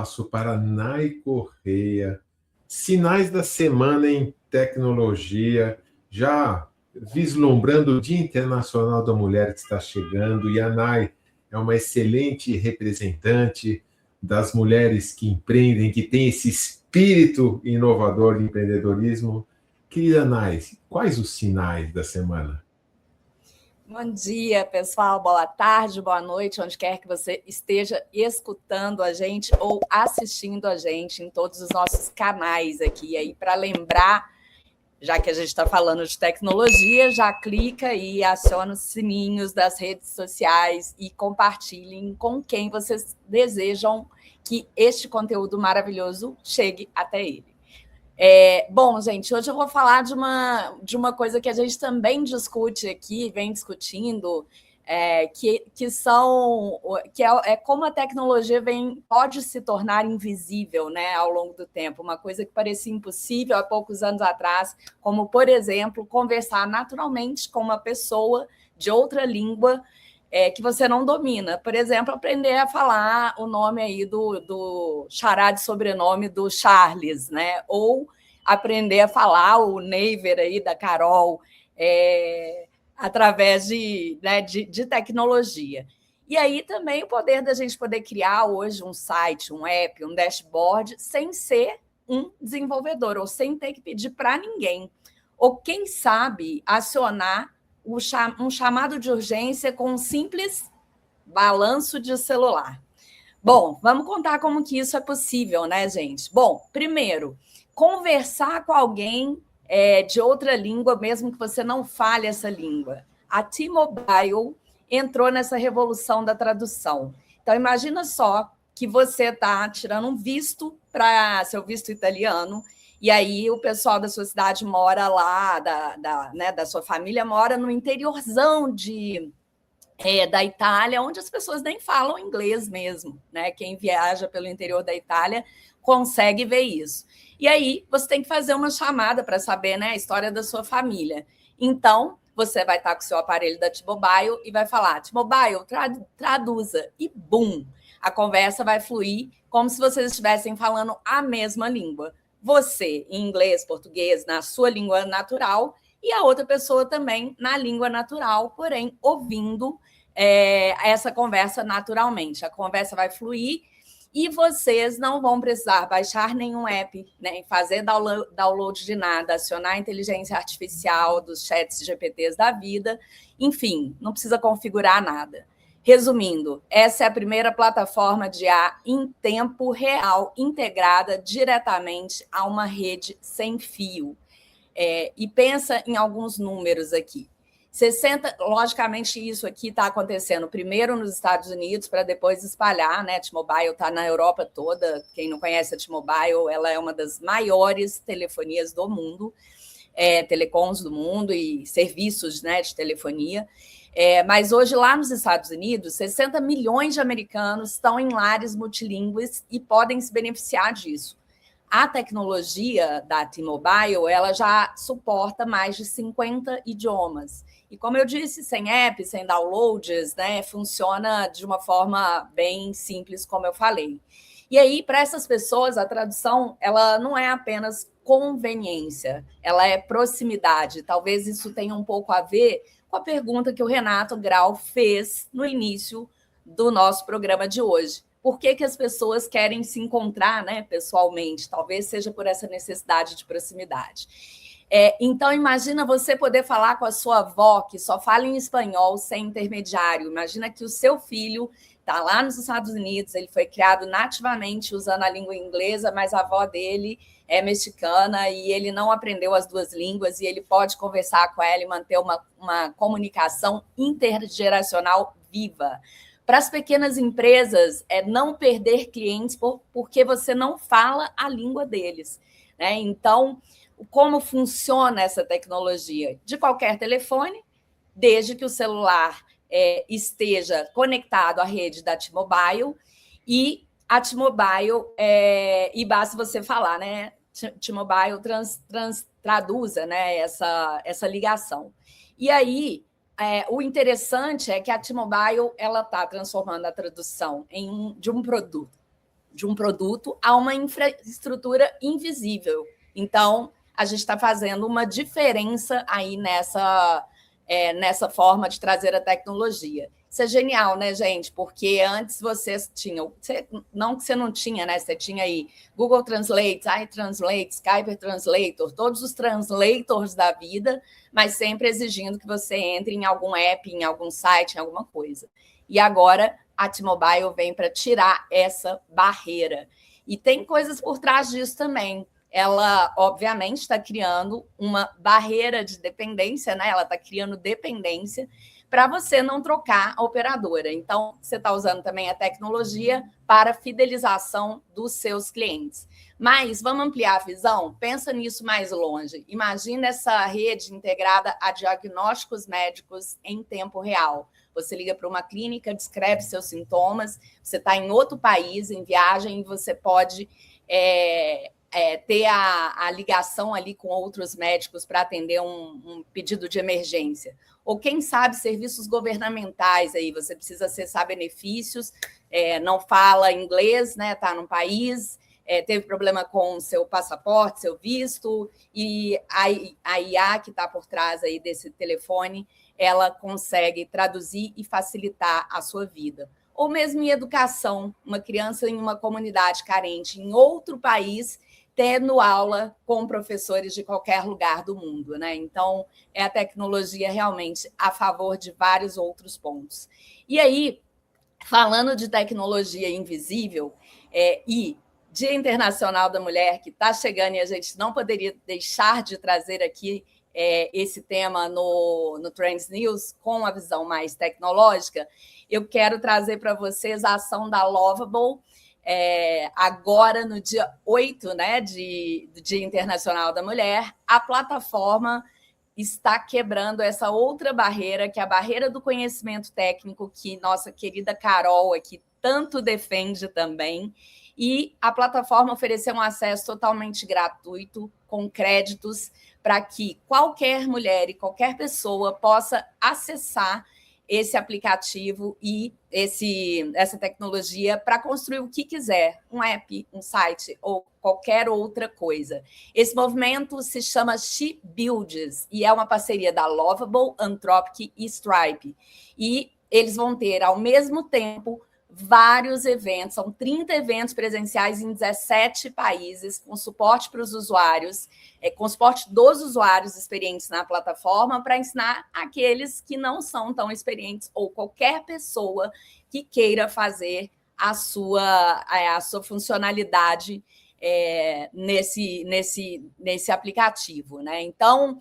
espaço para Nai Correia. Sinais da semana em tecnologia, já vislumbrando o Dia Internacional da Mulher que está chegando, e a Nai é uma excelente representante das mulheres que empreendem, que tem esse espírito inovador de empreendedorismo. Querida Nai, quais os sinais da semana? Bom dia, pessoal. Boa tarde, boa noite, onde quer que você esteja escutando a gente ou assistindo a gente em todos os nossos canais aqui. E aí, para lembrar, já que a gente está falando de tecnologia, já clica e aciona os sininhos das redes sociais e compartilhem com quem vocês desejam que este conteúdo maravilhoso chegue até ele. Bom, gente, hoje eu vou falar de uma coisa que a gente também discute aqui, vem discutindo, que é como a tecnologia pode se tornar invisível, né, ao longo do tempo. Uma coisa que parecia impossível há poucos anos atrás, como, por exemplo, conversar naturalmente com uma pessoa de outra língua que você não domina. Por exemplo, aprender a falar o nome aí do xará de sobrenome do Charles, né? Ou aprender a falar o Neiver aí da Carol através de tecnologia. E aí também o poder da gente poder criar hoje um site, um app, um dashboard, sem ser um desenvolvedor, ou sem ter que pedir para ninguém. Ou, quem sabe, acionar um chamado de urgência com um simples balanço de celular. Bom, vamos contar como que isso é possível, né, gente? Bom, primeiro, conversar com alguém de outra língua, mesmo que você não fale essa língua. A T-Mobile entrou nessa revolução da tradução. Então, imagina só que você está tirando um visto para seu visto italiano, e aí o pessoal da sua cidade mora lá, da sua família mora no interiorzão da Itália, onde as pessoas nem falam inglês mesmo, né? Quem viaja pelo interior da Itália consegue ver isso. E aí você tem que fazer uma chamada para saber, né, a história da sua família. Então, você vai estar com o seu aparelho da T-Mobile e vai falar: T-Mobile, traduza. E bum! A conversa vai fluir como se vocês estivessem falando a mesma língua. Você, em inglês, português, na sua língua natural, e a outra pessoa também na língua natural, porém ouvindo essa conversa naturalmente. A conversa vai fluir e vocês não vão precisar baixar nenhum app, né, fazer download de nada, acionar a inteligência artificial dos chats GPTs da vida, enfim, não precisa configurar nada. Resumindo, essa é a primeira plataforma de IA em tempo real, integrada diretamente a uma rede sem fio. E pensa em alguns números aqui. 60, logicamente, isso aqui está acontecendo primeiro nos Estados Unidos, para depois espalhar, né? A T-Mobile está na Europa toda. Quem não conhece a T-Mobile, ela é uma das maiores telefonias do mundo, telecoms do mundo e serviços, né, de telefonia. Mas hoje, lá nos Estados Unidos, 60 milhões de americanos estão em lares multilingües e podem se beneficiar disso. A tecnologia da T-Mobile, ela já suporta mais de 50 idiomas. E, como eu disse, sem app, sem downloads, né, funciona de uma forma bem simples, como eu falei. E aí, para essas pessoas, a tradução, ela não é apenas conveniência, ela é proximidade. Talvez isso tenha um pouco a ver com a pergunta que o Renato Grau fez no início do nosso programa de hoje. Por que as pessoas querem se encontrar, né, pessoalmente? Talvez seja por essa necessidade de proximidade. Então, imagina você poder falar com a sua avó, que só fala em espanhol, sem intermediário. Imagina que o seu filho está lá nos Estados Unidos, ele foi criado nativamente usando a língua inglesa, mas a avó dele é mexicana e ele não aprendeu as duas línguas, e ele pode conversar com ela e manter uma comunicação intergeracional viva. Para as pequenas empresas, não perder clientes porque você não fala a língua deles, né? Então, como funciona essa tecnologia? De qualquer telefone, desde que o celular esteja conectado à rede da T-Mobile, e a T-Mobile, e basta você falar, né? T-Mobile traduza, né, essa ligação. E aí, o interessante é que a T-Mobile está transformando a tradução de um produto de um produto a uma infraestrutura invisível. Então, a gente está fazendo uma diferença aí nessa forma de trazer a tecnologia. Isso é genial, né, gente? Porque antes vocês tinham... Não que você não tinha, né? Você tinha aí Google Translate, iTranslate, Skype Translator, todos os translators da vida, mas sempre exigindo que você entre em algum app, em algum site, em alguma coisa. E agora a T-Mobile vem para tirar essa barreira. E tem coisas por trás disso também. Ela, obviamente, está criando uma barreira de dependência, né? Ela está criando dependência para você não trocar a operadora. Então, você está usando também a tecnologia para fidelização dos seus clientes. Mas vamos ampliar a visão? Pensa nisso mais longe. Imagina essa rede integrada a diagnósticos médicos em tempo real. Você liga para uma clínica, descreve seus sintomas, você está em outro país, em viagem, e você pode ter a ligação ali com outros médicos para atender um pedido de emergência. Ou, quem sabe, serviços governamentais aí, você precisa acessar benefícios, não fala inglês, né? Está num país, teve problema com seu passaporte, seu visto, e a IA que está por trás aí desse telefone, ela consegue traduzir e facilitar a sua vida. Ou mesmo em educação, uma criança em uma comunidade carente em outro país, tendo aula com professores de qualquer lugar do mundo, né? Então, é a tecnologia realmente a favor de vários outros pontos. E aí, falando de tecnologia invisível e Dia Internacional da Mulher, que está chegando e a gente não poderia deixar de trazer aqui esse tema no Trends News com a visão mais tecnológica, eu quero trazer para vocês a ação da Lovable, agora no dia 8, né, do Dia Internacional da Mulher. A plataforma está quebrando essa outra barreira, que é a barreira do conhecimento técnico, que nossa querida Carol aqui tanto defende também. E a plataforma ofereceu um acesso totalmente gratuito, com créditos, para que qualquer mulher e qualquer pessoa possa acessar esse aplicativo e essa tecnologia para construir o que quiser, um app, um site ou qualquer outra coisa. Esse movimento se chama She Builds e é uma parceria da Lovable, Anthropic e Stripe. E eles vão ter, ao mesmo tempo, vários eventos, são 30 eventos presenciais em 17 países, com suporte para os usuários, com suporte dos usuários experientes na plataforma, para ensinar aqueles que não são tão experientes ou qualquer pessoa que queira fazer a sua funcionalidade nesse aplicativo, né? Então,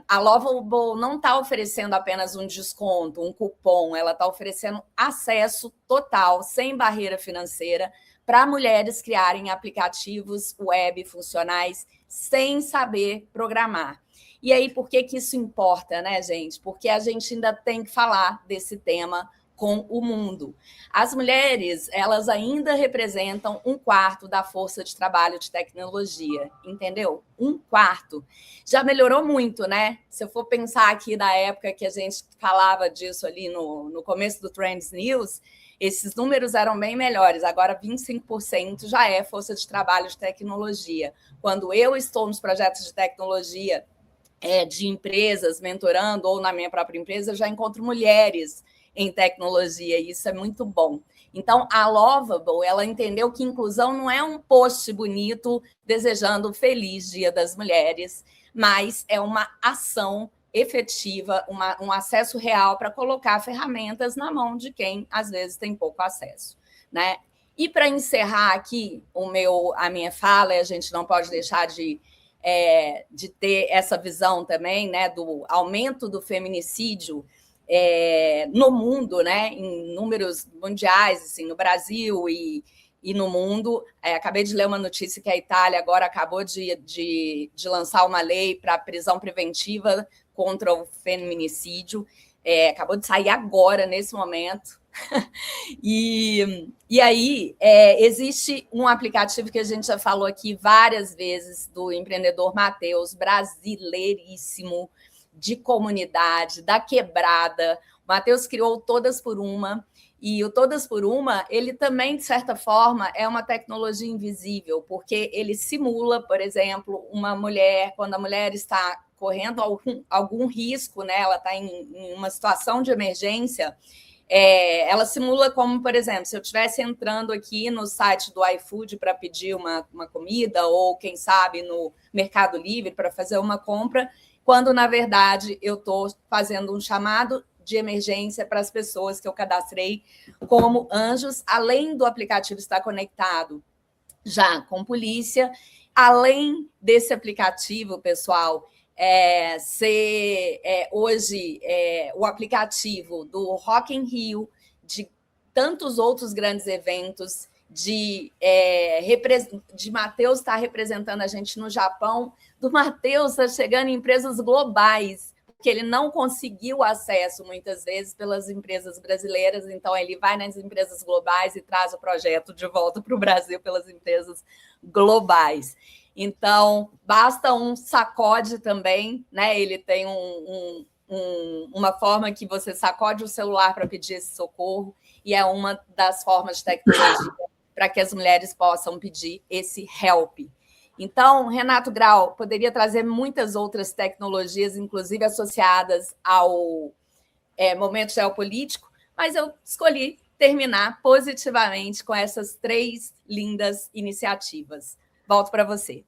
a Lovable não está oferecendo apenas um desconto, um cupom, ela está oferecendo acesso total, sem barreira financeira, para mulheres criarem aplicativos web funcionais sem saber programar. E aí, por que isso importa, né, gente? Porque a gente ainda tem que falar desse tema com o mundo. As mulheres, elas ainda representam 1/4 da força de trabalho de tecnologia, entendeu? 1/4. Já melhorou muito, né? Se eu for pensar aqui na época que a gente falava disso ali no começo do Trends News, esses números eram bem melhores. Agora, 25% já é força de trabalho de tecnologia. Quando eu estou nos projetos de tecnologia de empresas, mentorando, ou na minha própria empresa, eu já encontro mulheres em tecnologia, e isso é muito bom. Então, a Lovable, ela entendeu que inclusão não é um post bonito desejando feliz Dia das Mulheres, mas é uma ação efetiva, um acesso real para colocar ferramentas na mão de quem, às vezes, tem pouco acesso, né? E para encerrar aqui a minha fala, a gente não pode deixar de ter essa visão também, né, do aumento do feminicídio no mundo, né, em números mundiais, assim, no Brasil e no mundo. Acabei de ler uma notícia que a Itália agora acabou de lançar uma lei para prisão preventiva contra o feminicídio. Acabou de sair agora, nesse momento. E aí, existe um aplicativo que a gente já falou aqui várias vezes, do empreendedor Matheus, brasileiríssimo, de comunidade, da quebrada. O Matheus criou Todas por Uma, E o Todas por Uma, ele também, de certa forma, é uma tecnologia invisível, porque ele simula, por exemplo, uma mulher, quando a mulher está correndo algum risco, né? Ela está em uma situação de emergência, ela simula como, por exemplo, se eu estivesse entrando aqui no site do iFood para pedir uma comida, ou, quem sabe, no Mercado Livre para fazer uma compra, quando, na verdade, eu estou fazendo um chamado de emergência para as pessoas que eu cadastrei como anjos, além do aplicativo estar conectado já com polícia, além desse aplicativo, pessoal, hoje o aplicativo do Rock in Rio, de tantos outros grandes eventos, de Matheus estar representando a gente no Japão, do Matheus estar chegando em empresas globais, que ele não conseguiu acesso, muitas vezes, pelas empresas brasileiras, então ele vai nas empresas globais e traz o projeto de volta para o Brasil pelas empresas globais. Então, basta um sacode também, né? Ele tem uma forma que você sacode o celular para pedir esse socorro, e é uma das formas de tecnologia para que as mulheres possam pedir esse help. Então, Renato Grau poderia trazer muitas outras tecnologias, inclusive associadas ao momento geopolítico, mas eu escolhi terminar positivamente com essas 3 lindas iniciativas. Volto para você.